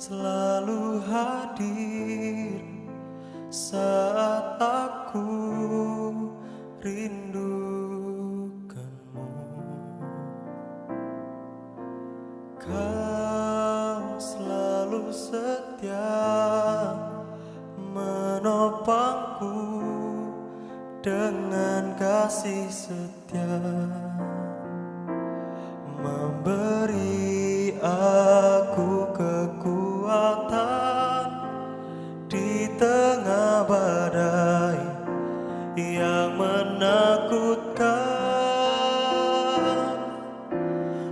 selalu hadir saat aku rindukanmu. Kau selalu setia menopangku dengan kasih setia, memberi aku kekuatan di tengah badai yang menakutkan,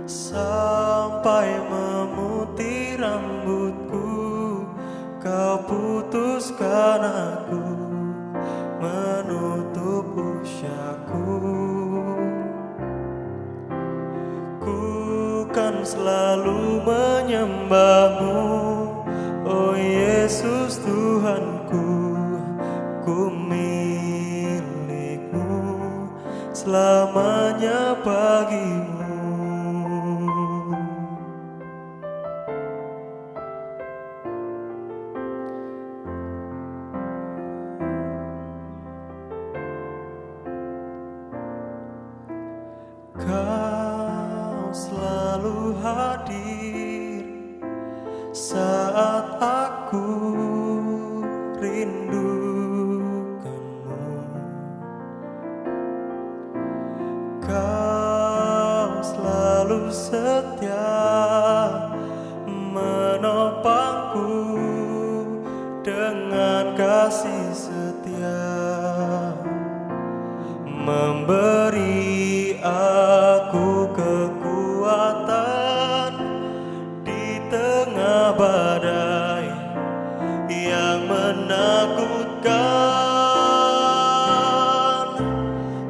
sampai memutih rambutku. Kau putuskan aku menutup usiaku. Ku kan selalu menyembahmu, oh Yesus Tuhanku. Ku milikmu, selamanya bagimu. Kau selalu hadir saat aku rindukanmu. Kau selalu setia menopangku dengan kasih setia, memberi aku kekuatan di tengah badai yang menakutkan,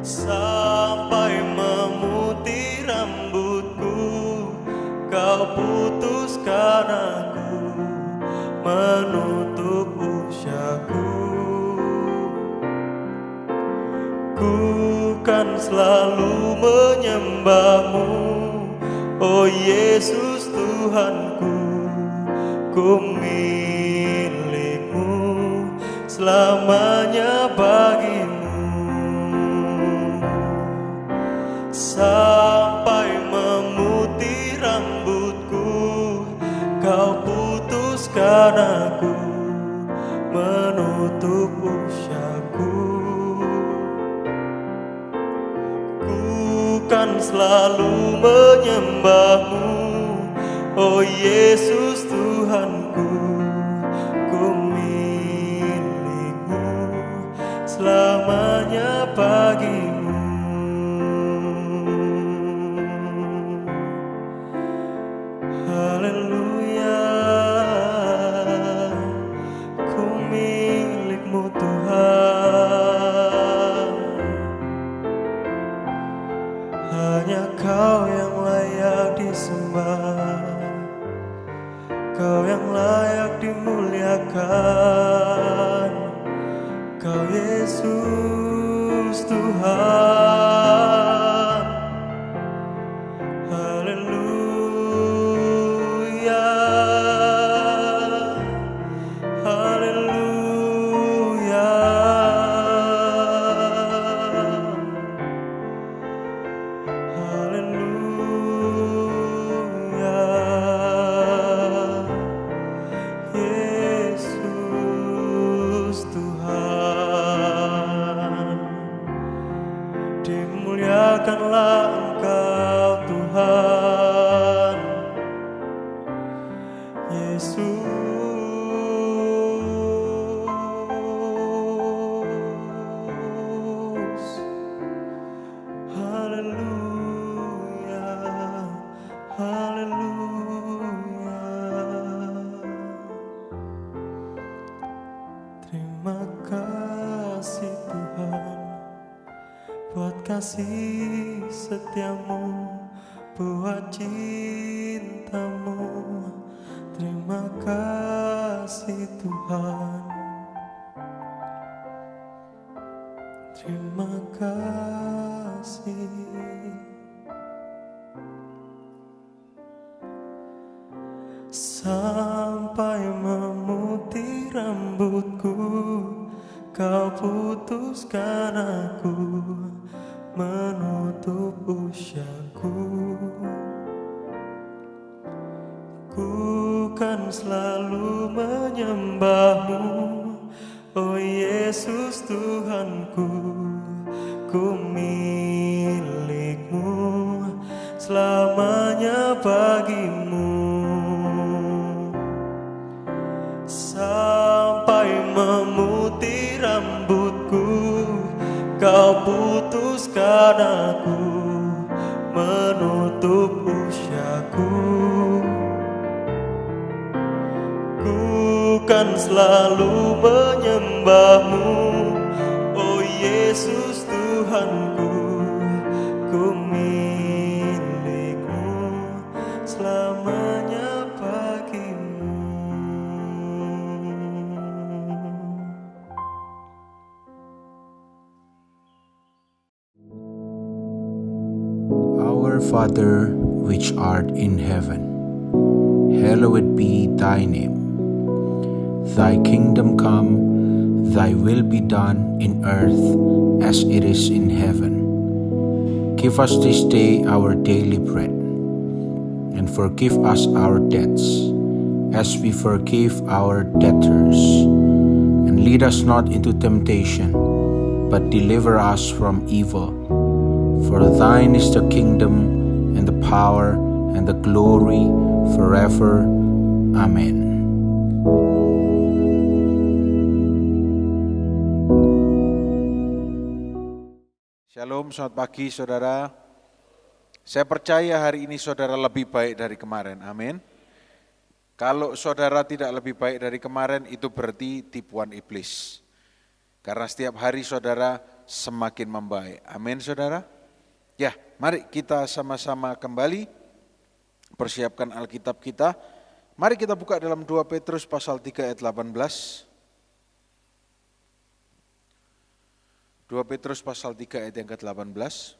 sampai memutih rambutku. Kau putuskan aku menutup usiaku. Ku kan selalu menyembahmu, oh Yesus Tuhanku. Ku milikmu, selamanya bagimu. Sampai memutih rambutku, kau putuskan aku menutup usiaku. Kan selalu menyembahmu, oh Yesus Tuhanku. Ku milikmu, selamanya bagimu. Haleluya, ku milikmu Tuhan. Hanya Kau yang layak disembah, Kau yang layak dimuliakan, Kau Yesus Tuhan. Haleluya, haleluya. Yesus Tuhan, dimuliakanlah Engkau Tuhan. Yesus, haleluya, haleluya. Terima kasih Tuhan buat kasih setiamu, buat cintamu. Terima kasih Tuhan, terima kasih. Sampai memutih rambutku, kau putuskan aku menutup usiaku. Ku kan selalu menyembahmu, oh Yesus Tuhanku. Ku milikmu, selamanya bagimu. Sampai memutih rambutku, kau putuskan aku menutup usiaku. Ku kan selalu menyembahmu, oh Yesus Tuhanku. Ku milikmu, selamanya bagimu. Our Father, which art in heaven, hallowed be thy name. Thy kingdom come, thy will be done in earth as it is in heaven. Give us this day our daily bread, and forgive us our debts, as we forgive our debtors. And lead us not into temptation, but deliver us from evil. For thine is the kingdom, and the power, and the glory, forever. Amen. Shalom, selamat pagi saudara. Saya percaya hari ini saudara lebih baik dari kemarin, amin. Kalau saudara tidak lebih baik dari kemarin, itu berarti tipuan iblis. Karena setiap hari saudara semakin membaik, amin saudara. Ya, mari kita sama-sama kembali persiapkan Alkitab kita. Mari kita buka dalam 2 Petrus pasal 3 ayat 18. 2 Petrus pasal 3 ayat yang ke-18.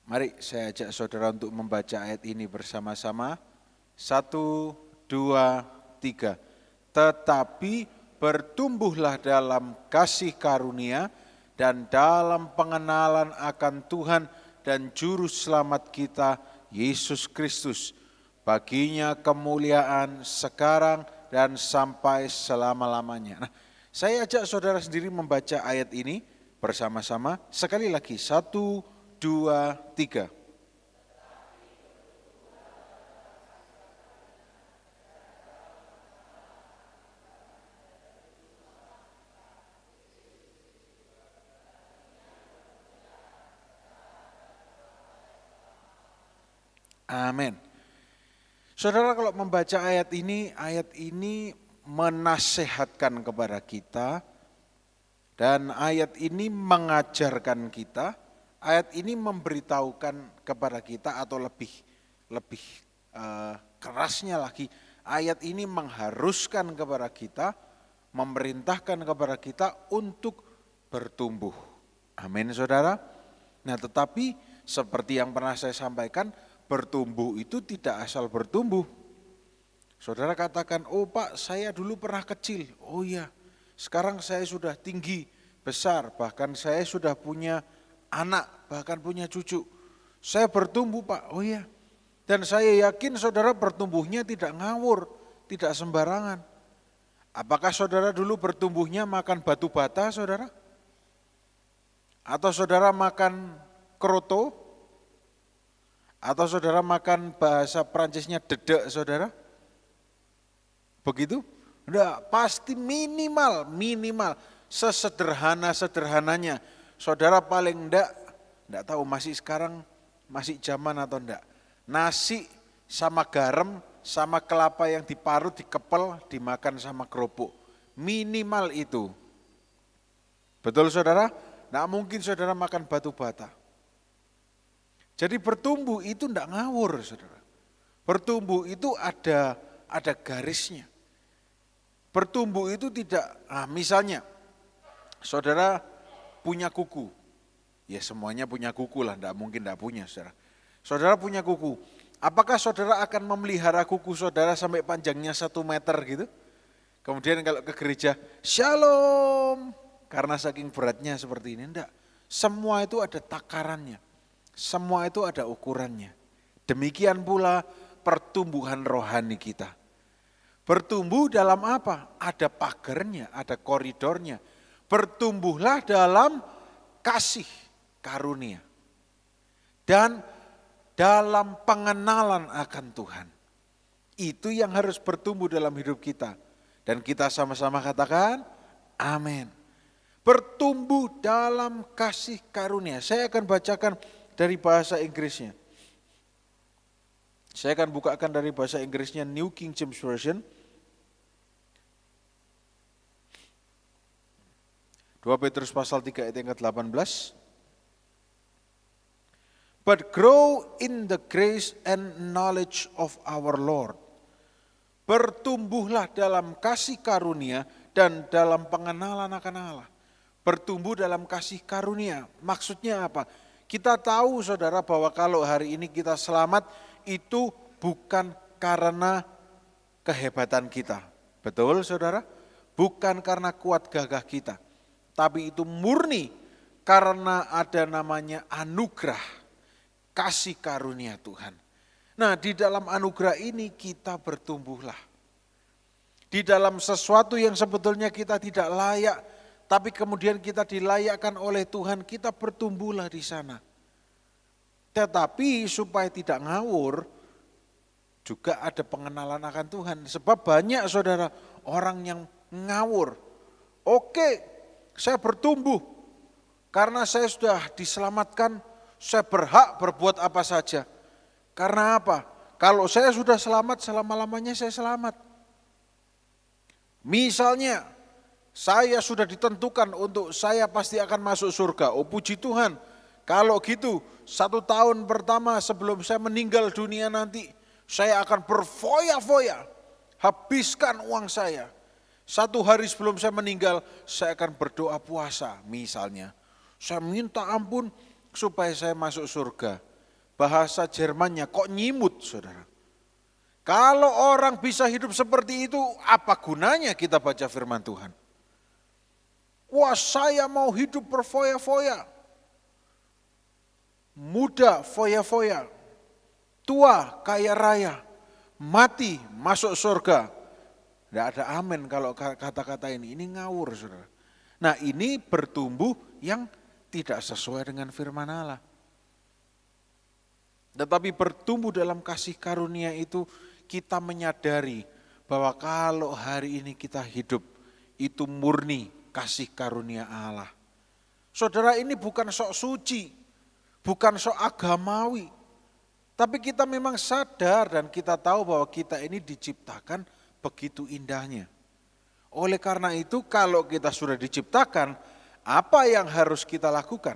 Mari saya ajak saudara untuk membaca ayat ini bersama-sama. 1, 2, 3. Tetapi bertumbuhlah dalam kasih karunia dan dalam pengenalan akan Tuhan dan Juru Selamat kita, Yesus Kristus. Baginya kemuliaan sekarang dan sampai selama-lamanya. Nah, saya ajak saudara sendiri membaca ayat ini bersama-sama. Sekali lagi, 1, 2, 3. Amin. Saudara, kalau membaca ayat ini menasehatkan kepada kita dan ayat ini mengajarkan kita, ayat ini memberitahukan kepada kita atau lebih kerasnya lagi, ayat ini mengharuskan kepada kita, memerintahkan kepada kita untuk bertumbuh. Amin saudara. Nah tetapi seperti yang pernah saya sampaikan, bertumbuh itu tidak asal bertumbuh. Saudara katakan, oh Pak saya dulu pernah kecil, oh iya sekarang saya sudah tinggi, besar, bahkan saya sudah punya anak, bahkan punya cucu. Saya bertumbuh Pak, oh iya. Dan saya yakin saudara bertumbuhnya tidak ngawur, tidak sembarangan. Apakah saudara dulu bertumbuhnya makan batu bata saudara? Atau saudara makan kroto? Atau saudara makan bahasa Perancisnya dedek saudara? Begitu? Enggak, pasti minimal, sesederhana-sederhananya. Saudara paling enggak tahu masih sekarang, masih zaman atau enggak. Nasi sama garam, sama kelapa yang diparut, dikepel, dimakan sama kerupuk. Minimal itu. Betul saudara? Enggak mungkin saudara makan batu bata. Jadi bertumbuh itu enggak ngawur saudara. Bertumbuh itu ada garisnya. Bertumbuh itu tidak, misalnya saudara punya kuku, ya semuanya punya kuku lah, tidak mungkin tidak punya saudara. Saudara punya kuku, apakah saudara akan memelihara kuku saudara sampai panjangnya 1 meter gitu? Kemudian kalau ke gereja, shalom, karena saking beratnya seperti ini, enggak. Semua itu ada takarannya, semua itu ada ukurannya. Demikian pula pertumbuhan rohani kita. Bertumbuh dalam apa? Ada pagernya, ada koridornya. Bertumbuhlah dalam kasih karunia. Dan dalam pengenalan akan Tuhan. Itu yang harus bertumbuh dalam hidup kita. Dan kita sama-sama katakan, amin. Bertumbuh dalam kasih karunia. Saya akan bacakan dari bahasa Inggrisnya. Saya akan bukakan dari bahasa Inggrisnya New King James Version. 2 Petrus pasal 3 ayat yang ke-18. But grow in the grace and knowledge of our Lord. Bertumbuhlah dalam kasih karunia dan dalam pengenalan akan Allah. Bertumbuh dalam kasih karunia. Maksudnya apa? Kita tahu saudara bahwa kalau hari ini kita selamat, itu bukan karena kehebatan kita. Betul saudara? Bukan karena kuat gagah kita. Tapi itu murni karena ada namanya anugerah, kasih karunia Tuhan. Nah, di dalam anugerah ini kita bertumbuhlah. Di dalam sesuatu yang sebetulnya kita tidak layak, tapi kemudian kita dilayakkan oleh Tuhan, kita bertumbuhlah di sana. Tetapi supaya tidak ngawur, juga ada pengenalan akan Tuhan. Sebab banyak saudara orang yang ngawur. Oke, saya bertumbuh karena saya sudah diselamatkan, saya berhak berbuat apa saja. Karena apa? Kalau saya sudah selamat, selama-lamanya saya selamat. Misalnya, saya sudah ditentukan untuk saya pasti akan masuk surga. Oh puji Tuhan, kalau gitu 1 tahun pertama sebelum saya meninggal dunia nanti, saya akan berfoya-foya, habiskan uang saya. 1 hari sebelum saya meninggal, saya akan berdoa puasa misalnya. Saya minta ampun supaya saya masuk surga. Bahasa Jermannya kok nyimut saudara. Kalau orang bisa hidup seperti itu, apa gunanya kita baca firman Tuhan? Wah saya mau hidup berfoya-foya. Muda foya-foya. Tua kaya raya. Mati masuk surga. Tidak ada amin kalau kata-kata ini. Ini ngawur saudara. Nah ini bertumbuh yang tidak sesuai dengan firman Allah. Tetapi bertumbuh dalam kasih karunia itu kita menyadari bahwa kalau hari ini kita hidup itu murni kasih karunia Allah. Saudara ini bukan sok suci, bukan sok agamawi. Tapi kita memang sadar dan kita tahu bahwa kita ini diciptakan begitu indahnya. Oleh karena itu kalau kita sudah diciptakan, apa yang harus kita lakukan?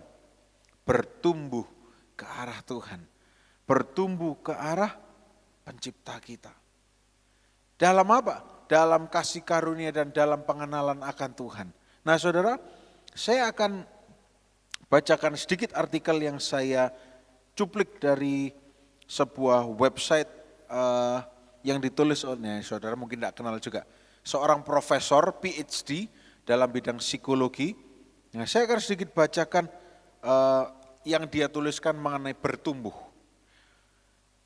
Bertumbuh ke arah Tuhan. Bertumbuh ke arah pencipta kita. Dalam apa? Dalam kasih karunia dan dalam pengenalan akan Tuhan. Nah saudara, saya akan bacakan sedikit artikel yang saya cuplik dari sebuah website yang ditulis oleh, saudara mungkin tidak kenal juga, seorang profesor PhD dalam bidang psikologi. Nah saya akan sedikit bacakan yang dia tuliskan mengenai bertumbuh.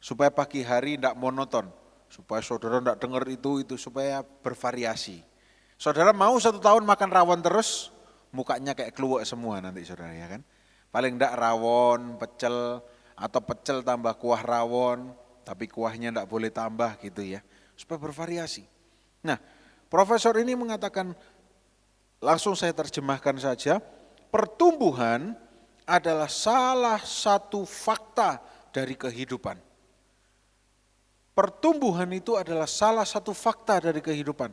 Supaya pagi hari tidak monoton, supaya saudara tidak dengar itu supaya bervariasi. Saudara mau 1 tahun makan rawon terus, mukanya kayak keluak semua nanti saudara ya kan. Paling tidak rawon, pecel, atau pecel tambah kuah rawon, tapi kuahnya tidak boleh tambah gitu ya. Supaya bervariasi. Nah profesor ini mengatakan, langsung saya terjemahkan saja, pertumbuhan adalah salah satu fakta dari kehidupan. Pertumbuhan itu adalah salah satu fakta dari kehidupan.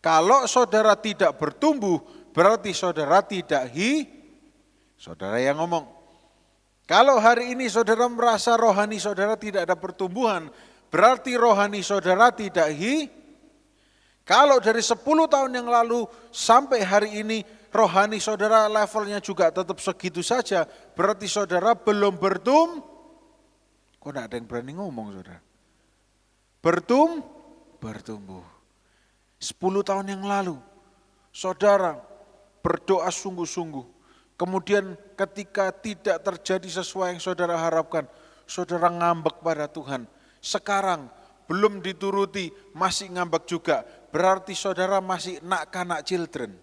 Kalau saudara tidak bertumbuh, berarti saudara tidak saudara yang ngomong. Kalau hari ini saudara merasa rohani saudara tidak ada pertumbuhan, Berarti rohani saudara tidak Kalau dari 10 tahun yang lalu sampai hari ini rohani saudara levelnya juga tetap segitu saja, berarti saudara belum Kok enggak ada yang berani ngomong saudara? Bertumbuh. 10 tahun yang lalu saudara berdoa sungguh-sungguh. Kemudian ketika tidak terjadi sesuai yang saudara harapkan, saudara ngambek pada Tuhan. Sekarang belum dituruti, masih ngambek juga. Berarti saudara masih nak-kanak children.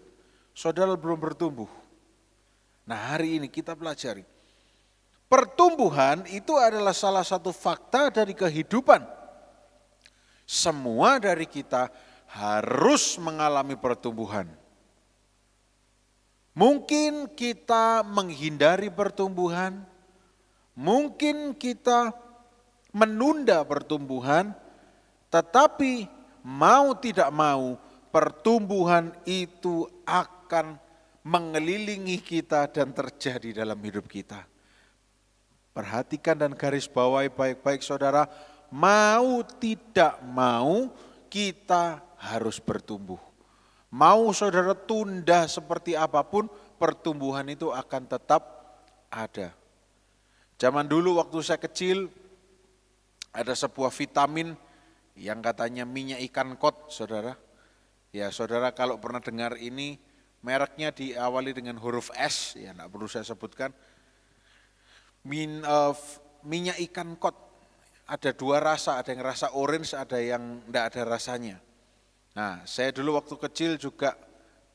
Saudara belum bertumbuh. Nah, hari ini kita pelajari. Pertumbuhan itu adalah salah satu fakta dari kehidupan. Semua dari kita harus mengalami pertumbuhan. Mungkin kita menghindari pertumbuhan, mungkin kita menunda pertumbuhan, tetapi mau tidak mau pertumbuhan itu akan mengelilingi kita dan terjadi dalam hidup kita. Perhatikan dan garis bawahi baik-baik saudara, mau tidak mau kita harus bertumbuh. Mau saudara tunda seperti apapun, pertumbuhan itu akan tetap ada. Zaman dulu waktu saya kecil, ada sebuah vitamin yang katanya minyak ikan kod, saudara. Ya saudara kalau pernah dengar ini, mereknya diawali dengan huruf S, ya enggak perlu saya sebutkan. Minyak ikan kod, ada 2 rasa, ada yang rasa orange, ada yang enggak ada rasanya. Nah, saya dulu waktu kecil juga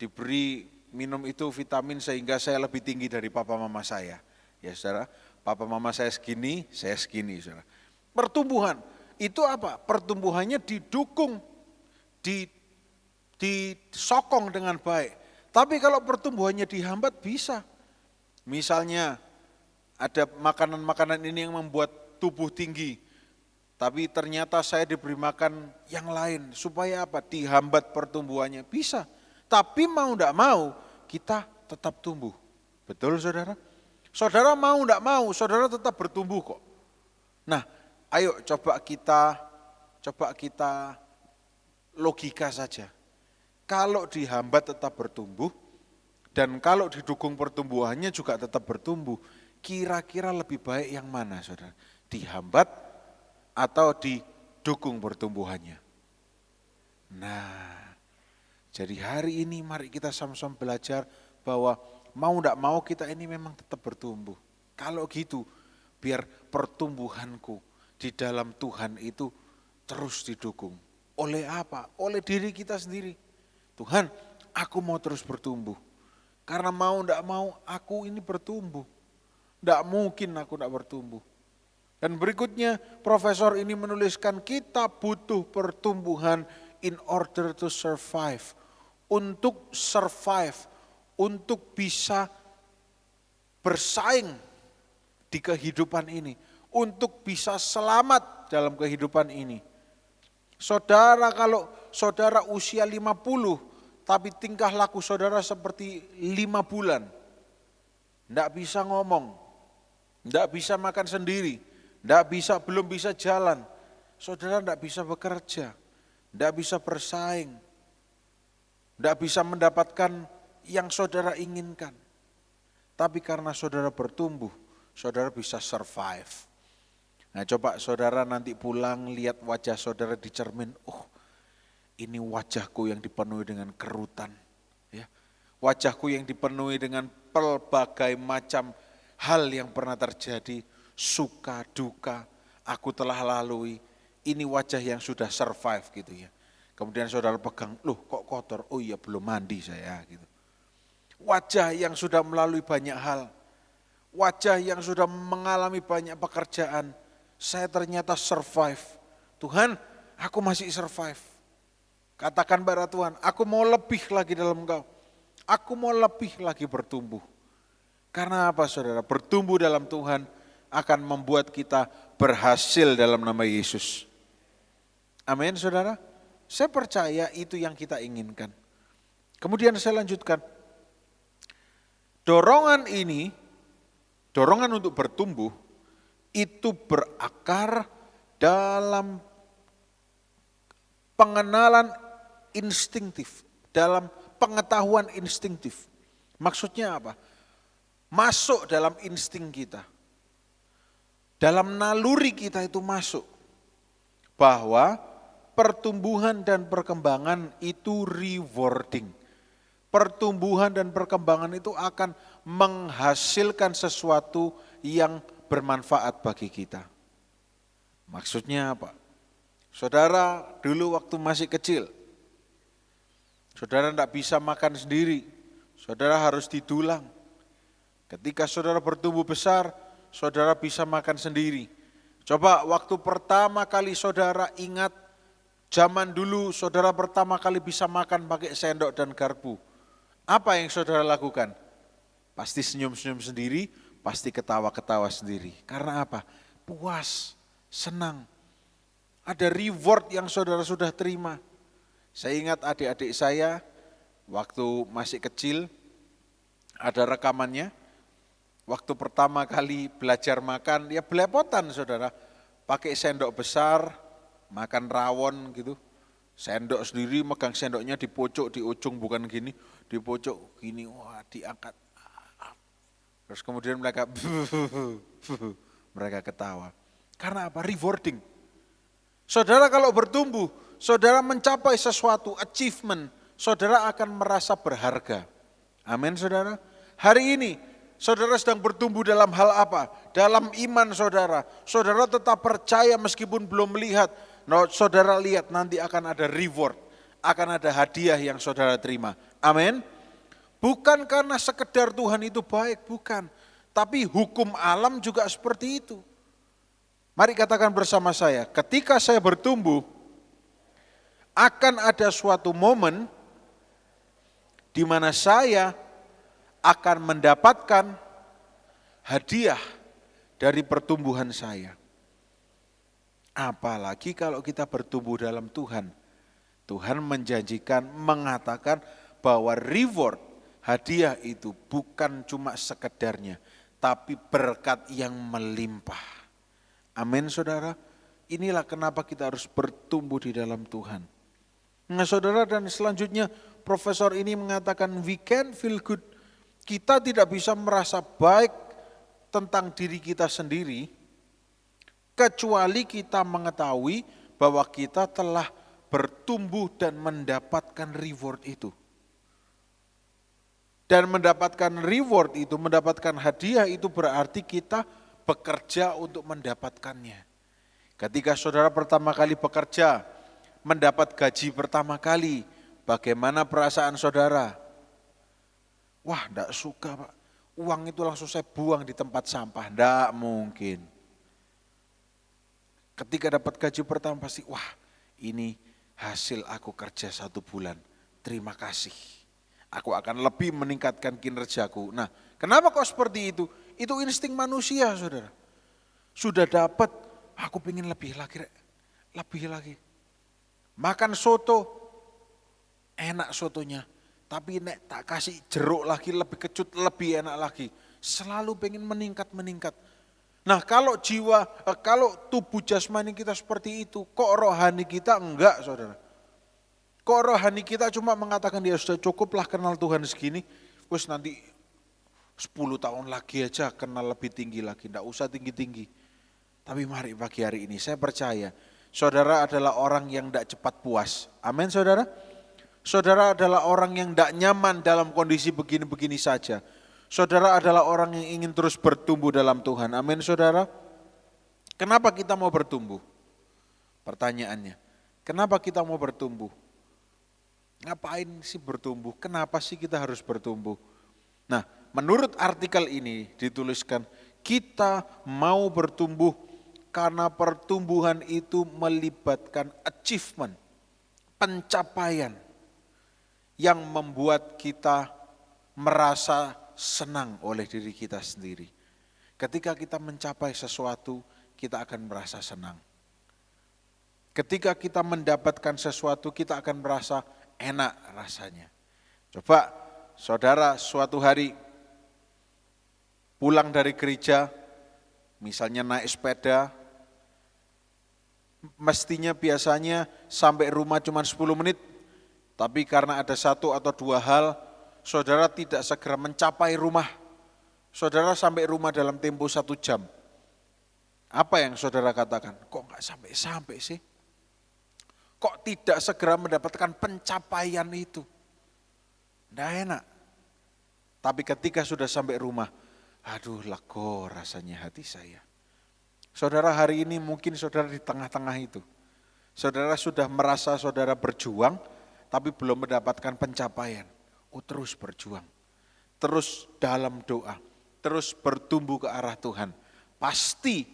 diberi minum itu vitamin sehingga saya lebih tinggi dari papa mama saya. Ya saudara, papa mama saya segini, saudara. Pertumbuhan, itu apa? Pertumbuhannya didukung, disokong dengan baik. Tapi kalau pertumbuhannya dihambat bisa. Misalnya ada makanan-makanan ini yang membuat tubuh tinggi. Tapi ternyata saya diberi makan yang lain. Supaya apa? Dihambat pertumbuhannya. Bisa. Tapi mau enggak mau, kita tetap tumbuh. Betul saudara? Saudara mau enggak mau, saudara tetap bertumbuh kok. Nah, ayo coba kita logika saja. Kalau dihambat tetap bertumbuh, dan kalau didukung pertumbuhannya juga tetap bertumbuh. Kira-kira lebih baik yang mana saudara? Dihambat atau didukung pertumbuhannya. Nah, jadi hari ini mari kita sama-sama belajar bahwa mau enggak mau kita ini memang tetap bertumbuh. Kalau gitu, biar pertumbuhanku di dalam Tuhan itu terus didukung. Oleh apa? Oleh diri kita sendiri. Tuhan, aku mau terus bertumbuh. Karena mau enggak mau aku ini bertumbuh. Enggak mungkin aku enggak bertumbuh. Dan berikutnya profesor ini menuliskan kita butuh pertumbuhan in order to survive. Untuk survive, untuk bisa bersaing di kehidupan ini. Untuk bisa selamat dalam kehidupan ini. Saudara kalau saudara usia 50, tapi tingkah laku saudara seperti 5 bulan. Enggak bisa ngomong, enggak bisa makan sendiri. Belum bisa jalan, saudara tidak bisa bekerja, tidak bisa bersaing, tidak bisa mendapatkan yang saudara inginkan. Tapi karena saudara bertumbuh, saudara bisa survive. Nah coba saudara nanti pulang lihat wajah saudara di cermin, ini wajahku yang dipenuhi dengan kerutan. Ya. Wajahku yang dipenuhi dengan pelbagai macam hal yang pernah terjadi. Suka, duka, aku telah lalui, ini wajah yang sudah survive gitu ya. Kemudian saudara pegang, loh kok kotor, oh iya belum mandi saya gitu. Wajah yang sudah melalui banyak hal, wajah yang sudah mengalami banyak pekerjaan, saya ternyata survive. Tuhan, aku masih survive. Katakan pada Tuhan, aku mau lebih lagi dalam Engkau, aku mau lebih lagi bertumbuh. Karena apa saudara, bertumbuh dalam Tuhan, akan membuat kita berhasil dalam nama Yesus. Amin saudara. Saya percaya itu yang kita inginkan. Kemudian saya lanjutkan. Dorongan untuk bertumbuh, itu berakar dalam pengenalan instingtif, dalam pengetahuan instingtif. Maksudnya apa? Masuk dalam insting kita. Dalam naluri kita itu masuk. Bahwa pertumbuhan dan perkembangan itu rewarding. Pertumbuhan dan perkembangan itu akan menghasilkan sesuatu yang bermanfaat bagi kita. Maksudnya apa? Saudara dulu waktu masih kecil, saudara tidak bisa makan sendiri, saudara harus didulang. Ketika saudara bertumbuh besar, saudara bisa makan sendiri. Coba waktu pertama kali saudara ingat, zaman dulu saudara pertama kali bisa makan pakai sendok dan garpu. Apa yang saudara lakukan? Pasti senyum-senyum sendiri, pasti ketawa-ketawa sendiri. Karena apa? Puas, senang. Ada reward yang saudara sudah terima. Saya ingat adik-adik saya waktu masih kecil, ada rekamannya. Waktu pertama kali belajar makan, ya belepotan saudara. Pakai sendok besar, makan rawon gitu. Sendok sendiri, megang sendoknya di pojok, di ujung bukan gini. Di pojok gini, wah diangkat. Terus kemudian mereka ketawa. Karena apa? Rewarding. Saudara kalau bertumbuh, saudara mencapai sesuatu, achievement, saudara akan merasa berharga. Amin saudara. Hari ini, saudara sedang bertumbuh dalam hal apa? Dalam iman saudara. Saudara tetap percaya meskipun belum melihat. Nah, saudara lihat nanti akan ada reward, akan ada hadiah yang saudara terima. Amin. Bukan karena sekedar Tuhan itu baik, bukan. Tapi hukum alam juga seperti itu. Mari katakan bersama saya, ketika saya bertumbuh, akan ada suatu momen di mana saya akan mendapatkan hadiah dari pertumbuhan saya. Apalagi kalau kita bertumbuh dalam Tuhan. Tuhan menjanjikan, mengatakan bahwa reward, hadiah itu bukan cuma sekedarnya, tapi berkat yang melimpah. Amin saudara, inilah kenapa kita harus bertumbuh di dalam Tuhan. Nah saudara, dan selanjutnya profesor ini mengatakan we can feel good. Kita tidak bisa merasa baik tentang diri kita sendiri, kecuali kita mengetahui bahwa kita telah bertumbuh dan mendapatkan reward itu. Dan mendapatkan reward itu, mendapatkan hadiah itu berarti kita bekerja untuk mendapatkannya. Ketika saudara pertama kali bekerja, mendapat gaji pertama kali, bagaimana perasaan saudara? Wah, enggak suka Pak, uang itu langsung saya buang di tempat sampah, enggak mungkin. Ketika dapat gaji pertama pasti, wah ini hasil aku kerja 1 bulan, terima kasih. Aku akan lebih meningkatkan kinerjaku. Nah, kenapa kok seperti itu? Itu insting manusia saudara. Sudah dapat, aku pengen lebih lagi. Lebih lagi. Makan soto, enak sotonya. Tapi nek tak kasih jeruk lagi, lebih kecut, lebih enak lagi. Selalu pengen meningkat. Nah kalau kalau tubuh jasmani kita seperti itu, kok rohani kita enggak saudara. Kok rohani kita cuma mengatakan dia sudah cukuplah kenal Tuhan segini, terus nanti 10 tahun lagi aja kenal lebih tinggi lagi, enggak usah tinggi-tinggi. Tapi mari pagi hari ini saya percaya, saudara adalah orang yang enggak cepat puas. Amin saudara. Saudara adalah orang yang enggak nyaman dalam kondisi begini-begini saja. Saudara adalah orang yang ingin terus bertumbuh dalam Tuhan. Amin saudara. Kenapa kita mau bertumbuh? Pertanyaannya, kenapa kita mau bertumbuh? Ngapain sih bertumbuh? Kenapa sih kita harus bertumbuh? Nah, menurut artikel ini dituliskan, kita mau bertumbuh karena pertumbuhan itu melibatkan achievement, pencapaian yang membuat kita merasa senang oleh diri kita sendiri. Ketika kita mencapai sesuatu, kita akan merasa senang. Ketika kita mendapatkan sesuatu, kita akan merasa enak rasanya. Coba saudara suatu hari pulang dari gereja, misalnya naik sepeda, mestinya biasanya sampai rumah cuma 10 menit, tapi karena ada satu atau dua hal, saudara tidak segera mencapai rumah. Saudara sampai rumah dalam tempo 1 jam. Apa yang saudara katakan? Kok enggak sampai-sampai sih? Kok tidak segera mendapatkan pencapaian itu? Enggak enak. Tapi ketika sudah sampai rumah, aduh lega rasanya hati saya. Saudara hari ini mungkin saudara di tengah-tengah itu. Saudara sudah merasa saudara berjuang, tapi belum mendapatkan pencapaian. Oh, terus berjuang, terus dalam doa, terus bertumbuh ke arah Tuhan. Pasti,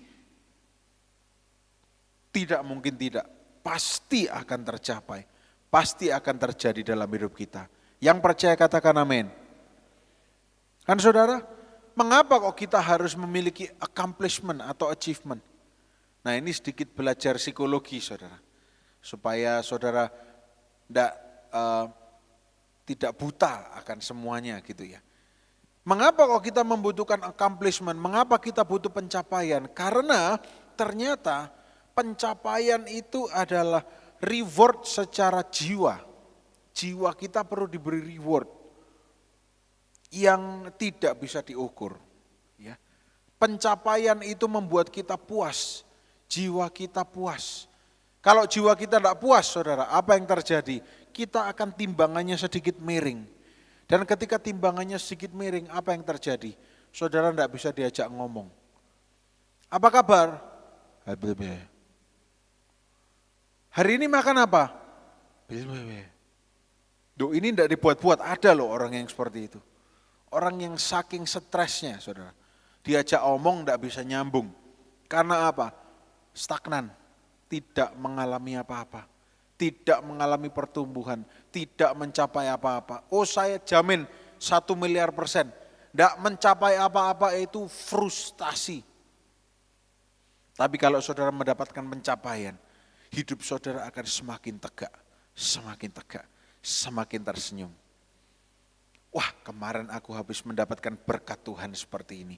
tidak mungkin tidak, pasti akan tercapai. Pasti akan terjadi dalam hidup kita. Yang percaya katakan amin. Kan saudara, mengapa kok kita harus memiliki accomplishment atau achievement? Nah ini sedikit belajar psikologi saudara. Supaya saudara tidak buta akan semuanya gitu ya. Mengapa kok kita membutuhkan accomplishment? Mengapa kita butuh pencapaian? Karena ternyata pencapaian itu adalah reward secara jiwa. Jiwa kita perlu diberi reward yang tidak bisa diukur. Ya. Pencapaian itu membuat kita puas, jiwa kita puas. Kalau jiwa kita tidak puas saudara, apa yang terjadi? Kita akan timbangannya sedikit miring. Dan ketika timbangannya sedikit miring, apa yang terjadi? Saudara tidak bisa diajak ngomong. Apa kabar? Hari ini makan apa? Duh, ini tidak dibuat-buat, ada loh orang yang seperti itu. Orang yang saking stresnya saudara, diajak omong tidak bisa nyambung. Karena apa? Stagnan, tidak mengalami apa-apa. Tidak mengalami pertumbuhan, tidak mencapai apa-apa. Oh saya jamin 1 miliar %. Tidak mencapai apa-apa itu frustasi. Tapi kalau saudara mendapatkan pencapaian, hidup saudara akan semakin tegak, semakin tersenyum. Wah kemarin aku habis mendapatkan berkat Tuhan seperti ini.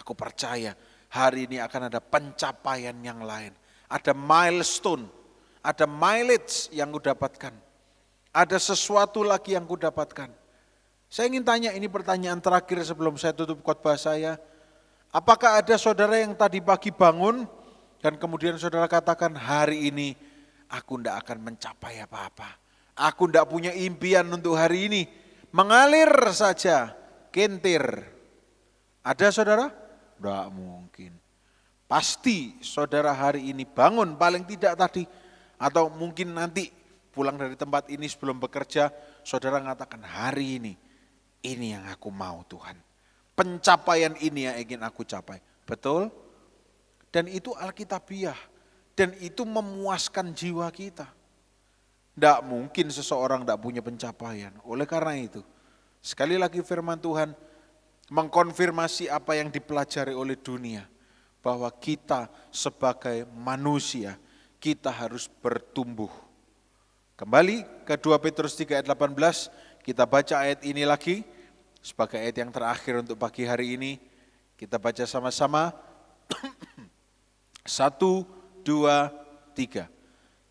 Aku percaya hari ini akan ada pencapaian yang lain. Ada milestone, ada mileage yang kudapatkan. Ada sesuatu lagi yang kudapatkan. Saya ingin tanya, ini pertanyaan terakhir sebelum saya tutup khotbah saya. Apakah ada saudara yang tadi pagi bangun dan kemudian saudara katakan hari ini aku tidak akan mencapai apa-apa. Aku tidak punya impian untuk hari ini. Mengalir saja, kentir. Ada saudara? Tidak mungkin. Pasti saudara hari ini bangun paling tidak tadi. Atau mungkin nanti pulang dari tempat ini sebelum bekerja, saudara mengatakan hari ini yang aku mau Tuhan. Pencapaian ini yang ingin aku capai. Betul? Dan itu alkitabiah. Dan itu memuaskan jiwa kita. Tidak mungkin seseorang tidak punya pencapaian. Oleh karena itu, sekali lagi firman Tuhan mengkonfirmasi apa yang dipelajari oleh dunia. Bahwa kita sebagai manusia, kita harus bertumbuh. Kembali ke 2 Petrus 3 ayat 18, kita baca ayat ini lagi. Sebagai ayat yang terakhir untuk pagi hari ini, kita baca sama-sama. 1, 2, 3.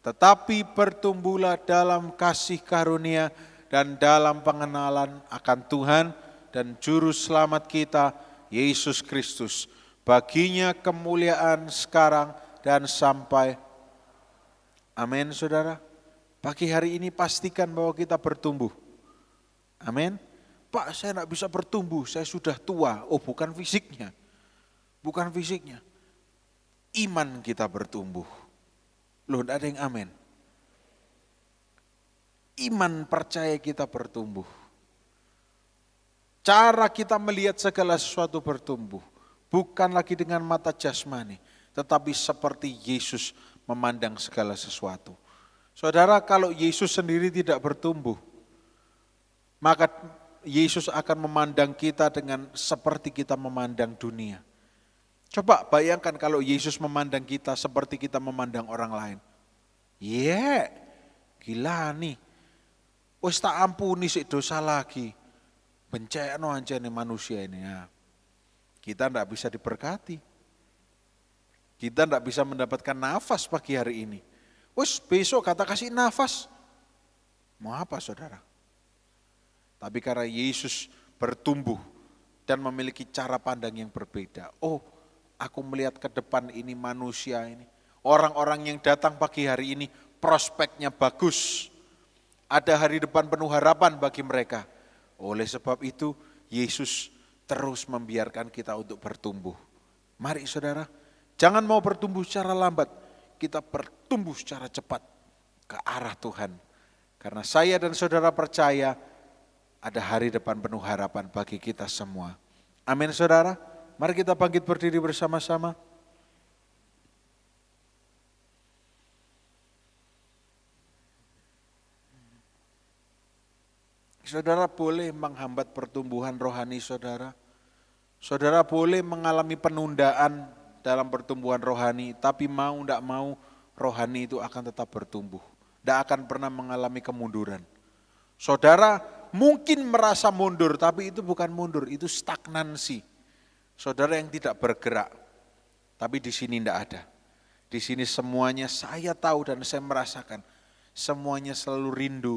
Tetapi bertumbuhlah dalam kasih karunia dan dalam pengenalan akan Tuhan dan Juru Selamat kita, Yesus Kristus. Baginya kemuliaan sekarang dan sampai. Amin saudara. Pagi hari ini pastikan bahwa kita bertumbuh. Amin. Pak saya tidak bisa bertumbuh, saya sudah tua. Oh bukan fisiknya. Bukan fisiknya. Iman kita bertumbuh. Loh, tidak ada yang amin. Iman percaya kita bertumbuh. Cara kita melihat segala sesuatu bertumbuh. Bukan lagi dengan mata jasmani. Tetapi seperti Yesus memandang segala sesuatu. Saudara, kalau Yesus sendiri tidak bertumbuh, maka Yesus akan memandang kita dengan seperti kita memandang dunia. Coba bayangkan kalau Yesus memandang kita seperti kita memandang orang lain. Gila nih. Wis tak ampuni sik dosa lagi. Bencana anjane manusia ini. Ya. Kita tidak bisa diberkati. Kita tidak bisa mendapatkan nafas pagi hari ini. Wes besok kata kasih nafas. Mau apa saudara? Tapi karena Yesus bertumbuh dan memiliki cara pandang yang berbeda. Oh, aku melihat ke depan ini manusia ini. Orang-orang yang datang pagi hari ini prospeknya bagus. Ada hari depan penuh harapan bagi mereka. Oleh sebab itu Yesus terus membiarkan kita untuk bertumbuh. Mari saudara, jangan mau bertumbuh secara lambat. Kita bertumbuh secara cepat ke arah Tuhan. Karena saya dan saudara percaya ada hari depan penuh harapan bagi kita semua. Amin saudara. Mari kita bangkit berdiri bersama-sama. Saudara boleh menghambat pertumbuhan rohani saudara. Saudara boleh mengalami penundaan dalam pertumbuhan rohani. Tapi mau tidak mau rohani itu akan tetap bertumbuh. Tidak akan pernah mengalami kemunduran. Saudara mungkin merasa mundur, tapi itu bukan mundur, itu stagnansi. Saudara yang tidak bergerak, tapi di sini tidak ada. Di sini semuanya saya tahu dan saya merasakan, semuanya selalu rindu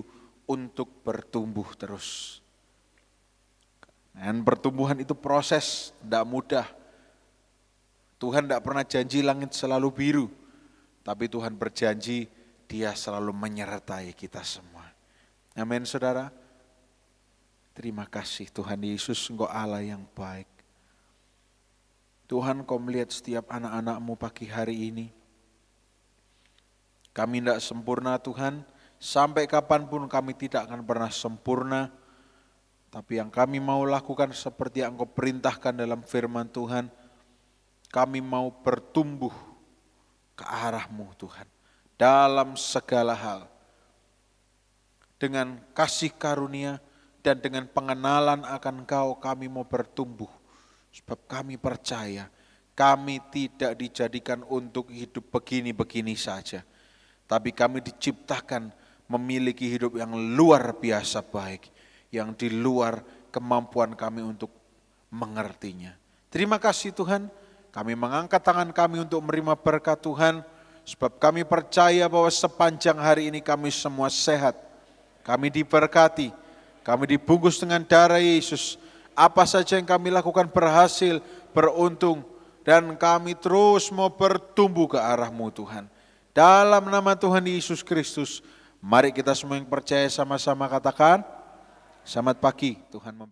untuk bertumbuh terus. Dan pertumbuhan itu proses, tidak mudah. Tuhan tidak pernah janji langit selalu biru, tapi Tuhan berjanji Dia selalu menyertai kita semua. Amin saudara. Terima kasih Tuhan Yesus, Engkau Allah yang baik. Tuhan, Kau melihat setiap anak-anak-Mu pagi hari ini. Kami tidak sempurna Tuhan, sampai kapanpun kami tidak akan pernah sempurna. Tapi yang kami mau lakukan seperti yang Engkau perintahkan dalam firman Tuhan, kami mau bertumbuh ke arah-Mu Tuhan, dalam segala hal. Dengan kasih karunia dan dengan pengenalan akan Engkau kami mau bertumbuh. Sebab kami percaya kami tidak dijadikan untuk hidup begini-begini saja. Tapi kami diciptakan memiliki hidup yang luar biasa baik. Yang di luar kemampuan kami untuk mengertinya. Terima kasih Tuhan, kami mengangkat tangan kami untuk menerima berkat Tuhan. Sebab kami percaya bahwa sepanjang hari ini kami semua sehat. Kami diberkati, kami dibungkus dengan darah Yesus. Apa saja yang kami lakukan berhasil, beruntung. Dan kami terus mau bertumbuh ke arah-Mu Tuhan. Dalam nama Tuhan Yesus Kristus, mari kita semua yang percaya sama-sama katakan, selamat pagi, Tuhan memberkati.